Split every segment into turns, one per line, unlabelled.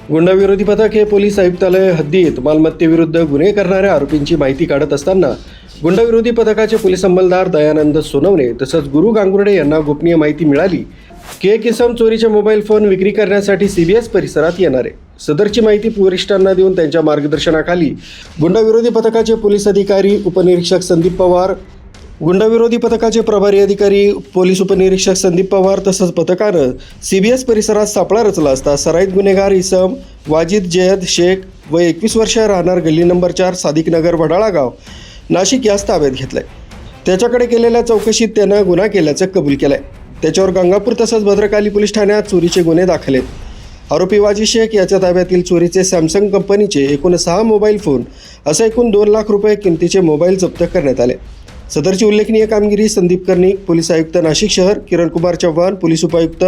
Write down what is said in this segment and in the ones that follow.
गुंडाविरोधी पथक हे पोलीस आयुक्तालय हद्दीत मालमत्तेविरुद्ध गुन्हे करणाऱ्या आरोपींची माहिती काढत असताना गुंडाविरोधी पथकाचे पोलीस अंमलदार दयानंद सोनवणे तसंच गुरु गांगुर्डे यांना गोपनीय माहिती मिळाली की एक इसम चोरीचे मोबाईल फोन विक्री करण्यासाठी CBS परिसरात येणार आहे। सदरची माहिती वरिष्ठांना देऊन त्यांच्या मार्गदर्शनाखाली गुंडाविरोधी पथकाचे पोलीस अधिकारी उपनिरीक्षक संदीप पवार, गुंडाविरोधी पथकाचे प्रभारी अधिकारी पोलीस उपनिरीक्षक संदीप पवार तसंच पथकानं CBS परिसरात सापळा रचला असता सराईत गुन्हेगार इसम वाजिद जयद शेख व 21 वर्ष राहणार गल्ली नंबर 4 सादिक नगर वडाळा गाव नाशिक यास ताब्यात घेतलंय। त्याच्याकडे केलेल्या चौकशीत त्यानं गुन्हा केल्याचं कबूल केलंय। त्याच्यावर गंगापूर तसंच भद्रकाली पोलीस ठाण्यात चोरीचे गुन्हे दाखल आहेत। आरोपी वाजिद शेख याच्या ताब्यातील चोरीचे सॅमसंग कंपनीचे एकूण 6 मोबाईल फोन असे एकूण 2 लाख रुपये किमतीचे मोबाईल जप्त करण्यात आले। सदरची उल्लेखनीय कामगिरी संदीप कर्णिक पोलीस आयुक्त नाशिक शहर, किरण कुमार चव्हाण पोलीस उपायुक्त,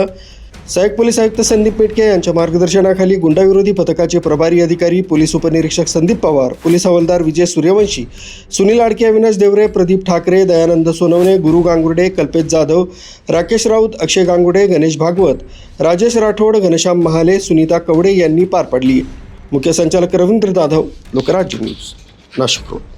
सहाय्यक पोलीस आयुक्त संदीप पेटके यांच्या मार्गदर्शनाखाली गुंडाविरोधी पथकाचे प्रभारी अधिकारी पोलीस उपनिरीक्षक संदीप पवार, पोलीस हवालदार विजय सूर्यवंशी, सुनील आडके, अविनाश देवरे, प्रदीप ठाकरे, दयानंद सोनवणे, गुरु गांगुर्डे, कल्पेश जाधव, राकेश राऊत, अक्षय गांगुर्डे, गणेश भागवत, राजेश राठोड, घनश्याम महाले, सुनीता कवडे यांनी पार पाडली। मुख्य संचालक रवींद्र जाधव, लोकराज्य न्यूज, नाशिक रोड।